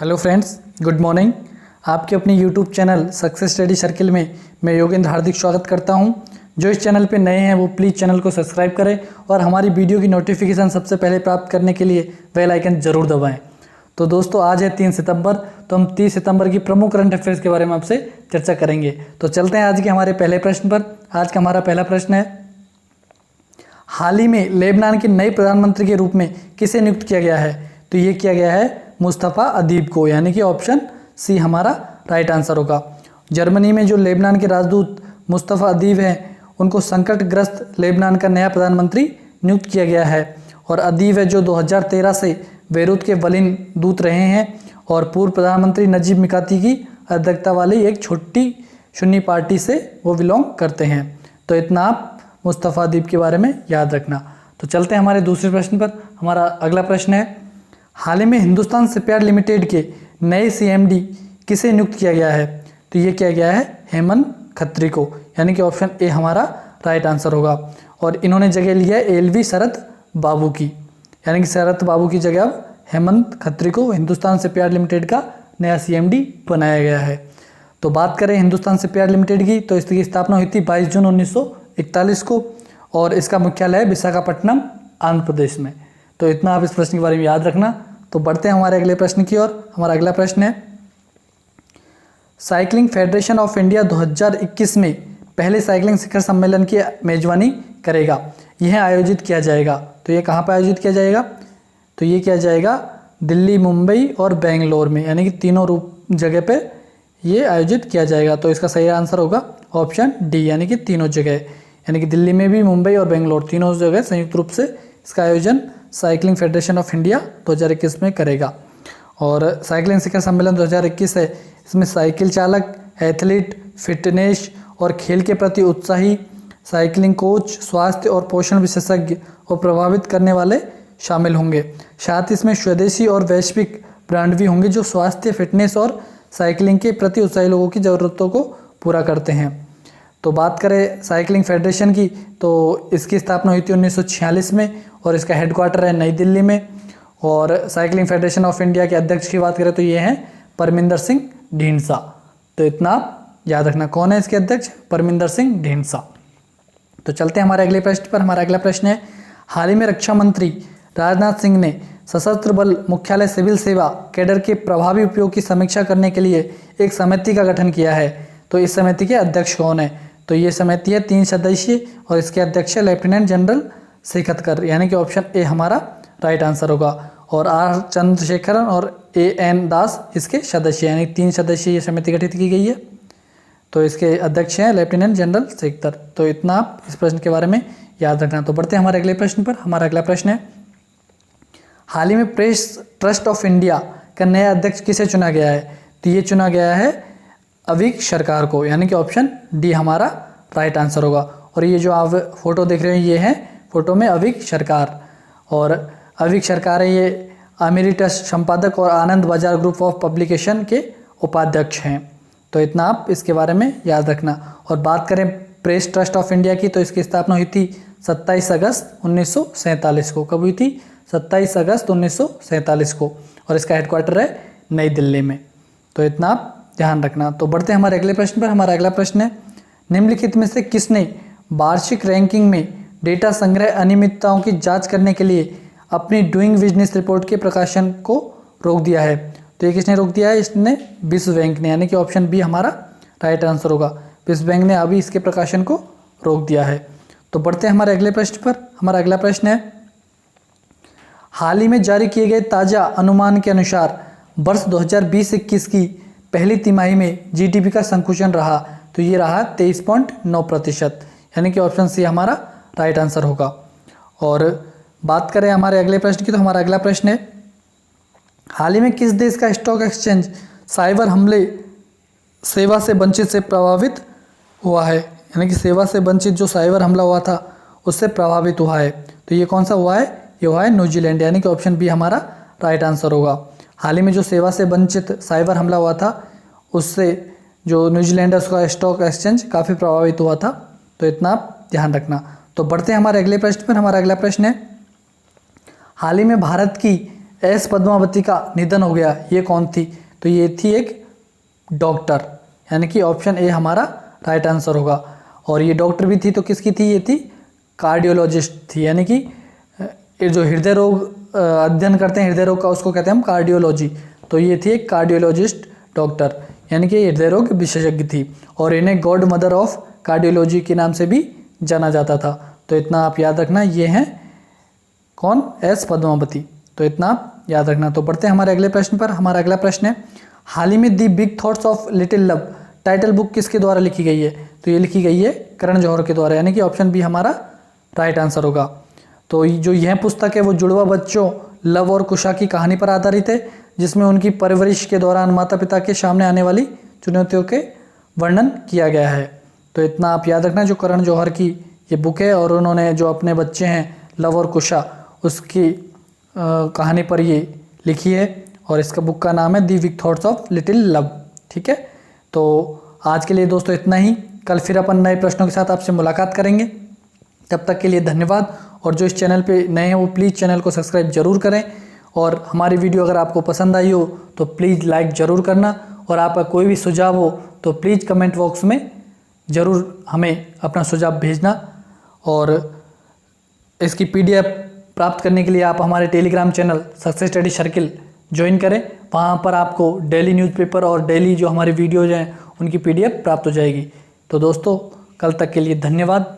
Hello friends, good morning. आपके अपने YouTube channel success study circle में मैं योगेंद्र हार्दिक स्वागत करता हूं। जो इस चैनल पे नए हैं वो प्लीज़ चैनल को सब्सक्राइब करें और हमारी वीडियो की नोटिफिकेशन सबसे पहले प्राप्त करने के लिए बेल आइकन ज़रूर दबाएं। तो दोस्तों, आज है 3 सितंबर, तो हम 30 सितंबर की प्रमुख करंट अफेयर्स के बारे में आपसे चर्चा करेंगे। तो चलते हैं आज के हमारे पहले प्रश्न पर। आज का हमारा पहला प्रश्न है, हाल ही में लेबनान के नए प्रधानमंत्री के रूप में किसे नियुक्त किया गया है? तो ये किया गया है मुस्तफ़ा अदीब को, यानी कि ऑप्शन सी हमारा राइट आंसर होगा। जर्मनी में जो लेबनान के राजदूत मुस्तफ़ा अदीब हैं, उनको संकटग्रस्त लेबनान का नया प्रधानमंत्री नियुक्त किया गया है। और अदीब है जो 2013 से बेरूत के वलिन दूत रहे हैं और पूर्व प्रधानमंत्री नजीब मिकाती की अध्यक्षता वाली एक छोटी सुन्नी पार्टी से वो बिलोंग करते हैं। तो इतना आप मुस्तफ़ा अदीब के बारे में याद रखना। तो चलते हैं हमारे दूसरे प्रश्न पर। हमारा अगला प्रश्न है, हाल ही में हिंदुस्तान शिपयार्ड लिमिटेड के नए सीएमडी किसे नियुक्त किया गया है? तो ये किया गया है हेमंत खत्री को, यानी कि ऑप्शन ए हमारा राइट आंसर होगा। और इन्होंने जगह लिया है एलवी शरद बाबू की, यानी कि शरद बाबू की जगह अब हेमंत खत्री को हिंदुस्तान शिपयार्ड लिमिटेड का नया सीएमडी बनाया गया है। तो बात करें हिंदुस्तान शिपयार्ड लिमिटेड की, तो इसकी स्थापना हुई थी 22 जून 1941 को और इसका मुख्यालय है विशाखापट्टनम, आंध्र प्रदेश में। तो इतना आप इस प्रश्न के बारे में याद रखना। तो बढ़ते हैं हमारे अगले प्रश्न की ओर। हमारा अगला प्रश्न है, साइकिलिंग फेडरेशन ऑफ इंडिया 2021 में पहले साइकिलिंग शिखर सम्मेलन की मेजबानी करेगा। यह आयोजित किया जाएगा। तो ये कहाँ पर आयोजित किया जाएगा? तो ये किया जाएगा दिल्ली, मुंबई और बेंगलोर में, यानी कि तीनों जगह पे ये आयोजित किया जाएगा। तो इसका सही आंसर होगा ऑप्शन डी, यानी कि तीनों जगह, यानी कि दिल्ली में भी, मुंबई और बेंगलोर तीनों जगह संयुक्त रूप से इसका आयोजन साइकिलिंग फेडरेशन ऑफ इंडिया 2021 में करेगा। और साइकिलिंग शिखर सम्मेलन 2021 है, इसमें साइकिल चालक, एथलीट, फिटनेस और खेल के प्रति उत्साही, साइकिलिंग कोच, स्वास्थ्य और पोषण विशेषज्ञ और प्रभावित करने वाले शामिल होंगे। साथ ही इसमें स्वदेशी और वैश्विक ब्रांड भी होंगे जो स्वास्थ्य, फिटनेस और साइकिलिंग के प्रति उत्साही लोगों की ज़रूरतों को पूरा करते हैं। तो बात करें साइकिलिंग फेडरेशन की, तो इसकी स्थापना हुई थी 1946 में और इसका हेडक्वार्टर है नई दिल्ली में। और साइकिलिंग फेडरेशन ऑफ इंडिया के अध्यक्ष की बात करें तो ये हैं परमिंदर सिंह ढींडसा। तो इतना आप याद रखना, कौन है इसके अध्यक्ष? परमिंदर सिंह ढींडसा। तो चलते हैं हमारे अगले प्रश्न पर। हमारा अगला प्रश्न है, हाल ही में रक्षा मंत्री राजनाथ सिंह ने सशस्त्र बल मुख्यालय सिविल सेवा कैडर के प्रभावी उपयोग की समीक्षा करने के लिए एक समिति का गठन किया है। तो इस समिति के अध्यक्ष कौन है? तो ये समिति है 3 सदस्यीय और इसके अध्यक्ष है लेफ्टिनेंट जनरल शेखतकर, यानी कि ऑप्शन ए हमारा राइट आंसर होगा। और आर चंद्रशेखरन और ए एन दास इसके सदस्य, यानी 3 सदस्यीय ये समिति गठित की गई है। तो इसके अध्यक्ष हैं लेफ्टिनेंट जनरल शेखतर। तो इतना आप इस प्रश्न के बारे में याद रखना। तो बढ़ते हैं हमारे अगले प्रश्न पर। हमारा अगला प्रश्न है, हाल ही में प्रेस ट्रस्ट ऑफ इंडिया का नया अध्यक्ष किसे चुना गया है? तो ये चुना गया है अविक सरकार को, यानी कि ऑप्शन डी हमारा राइट आंसर होगा। और ये जो आप फोटो देख रहे हैं, ये है फोटो में अविक सरकार। और अविक सरकार है ये अमेरिटस संपादक और आनंद बाजार ग्रुप ऑफ पब्लिकेशन के उपाध्यक्ष हैं। तो इतना आप इसके बारे में याद रखना। और बात करें प्रेस ट्रस्ट ऑफ इंडिया की, तो इसकी स्थापना हुई थी 27 अगस्त 1947 को। कब हुई थी? 27 अगस्त 1947 को। और इसका हेडक्वार्टर है नई दिल्ली में। तो इतना आप ध्यान रखना। तो बढ़ते हैं हमारे अगले प्रश्न पर। हमारा अगला प्रश्न है, निम्नलिखित में से किसने वार्षिक रैंकिंग में डेटा संग्रह अनियमितताओं की जांच करने के लिए अपनी डूइंग बिजनेस रिपोर्ट के प्रकाशन को रोक दिया है? तो ये किसने रोक दिया है? इसने विश्व बैंक ने, यानी कि ऑप्शन बी हमारा राइट आंसर होगा। विश्व बैंक ने अभी इसके प्रकाशन को रोक दिया है। तो बढ़ते हैं हमारे अगले प्रश्न पर। हमारा अगला प्रश्न है, हाल ही में जारी किए गए ताज़ा अनुमान के अनुसार वर्ष 2020-21 की पहली तिमाही में जीडीपी का संकुचन रहा। तो ये रहा 23.9%, यानी कि ऑप्शन सी हमारा राइट आंसर होगा। और बात करें हमारे अगले प्रश्न की, तो हमारा अगला प्रश्न है, हाल ही में किस देश का स्टॉक एक्सचेंज साइबर हमले सेवा से वंचित से प्रभावित हुआ है? यानी कि सेवा से वंचित जो साइबर हमला हुआ था उससे प्रभावित हुआ है। तो ये कौन सा हुआ है? ये हुआ है न्यूजीलैंड, यानी कि ऑप्शन बी हमारा राइट आंसर होगा। हाल ही में जो सेवा से वंचित साइबर हमला हुआ था उससे जो न्यूजीलैंड है उसका स्टॉक एक्सचेंज काफ़ी प्रभावित हुआ था। तो इतना आप ध्यान रखना। तो बढ़ते हैं हमारे अगले प्रश्न पर। हमारा अगला प्रश्न है, हाल ही में भारत की एस पद्मावती का निधन हो गया, ये कौन थी? तो ये थी एक डॉक्टर, यानी कि ऑप्शन ए हमारा राइट आंसर होगा। और ये डॉक्टर भी थी तो किसकी थी? ये थी कार्डियोलॉजिस्ट थी, यानी कि ये जो हृदय रोग अध्ययन करते हैं हृदय रोग का, उसको कहते हैं हम कार्डियोलॉजी। तो ये थी एक कार्डियोलॉजिस्ट डॉक्टर, यानी कि हृदय रोग विशेषज्ञ थी। और इन्हें गॉड मदर ऑफ कार्डियोलॉजी के नाम से भी जाना जाता था। तो इतना आप याद रखना, ये हैं कौन? एस पद्मावती। तो इतना आप याद रखना। तो बढ़ते हैं हमारे अगले प्रश्न पर। हमारा अगला प्रश्न है, हाल ही में the big thoughts of little love title book किसके द्वारा लिखी गई है? तो ये लिखी गई है करण जौहर के द्वारा, यानी कि ऑप्शन बी हमारा राइट आंसर होगा। तो जो यह पुस्तक है वो जुड़वा बच्चों लव और कुशा की कहानी पर आधारित है, जिसमें उनकी परवरिश के दौरान माता पिता के सामने आने वाली चुनौतियों के वर्णन किया गया है। तो इतना आप याद रखना, जो करण जौहर की ये बुक है और उन्होंने जो अपने बच्चे हैं लव और कुशा, उसकी कहानी पर ये लिखी है। और इसका बुक का नाम है the big thoughts of little love. ठीक है, तो आज के लिए दोस्तों इतना ही। कल फिर अपन नए प्रश्नों के साथ आपसे मुलाकात करेंगे। तब तक के लिए धन्यवाद। और जो इस चैनल पे नए हैं वो प्लीज़ चैनल को सब्सक्राइब जरूर करें। और हमारी वीडियो अगर आपको पसंद आई हो तो प्लीज़ लाइक ज़रूर करना। और आपका कोई भी सुझाव हो तो प्लीज़ कमेंट बॉक्स में ज़रूर हमें अपना सुझाव भेजना। और इसकी PDF प्राप्त करने के लिए आप हमारे Telegram channel success study circle join करें। वहाँ पर आपको डेली न्यूज़पेपर और डेली जो हमारी वीडियोज़ हैं उनकी PDF प्राप्त हो जाएगी। तो दोस्तों कल तक के लिए धन्यवाद।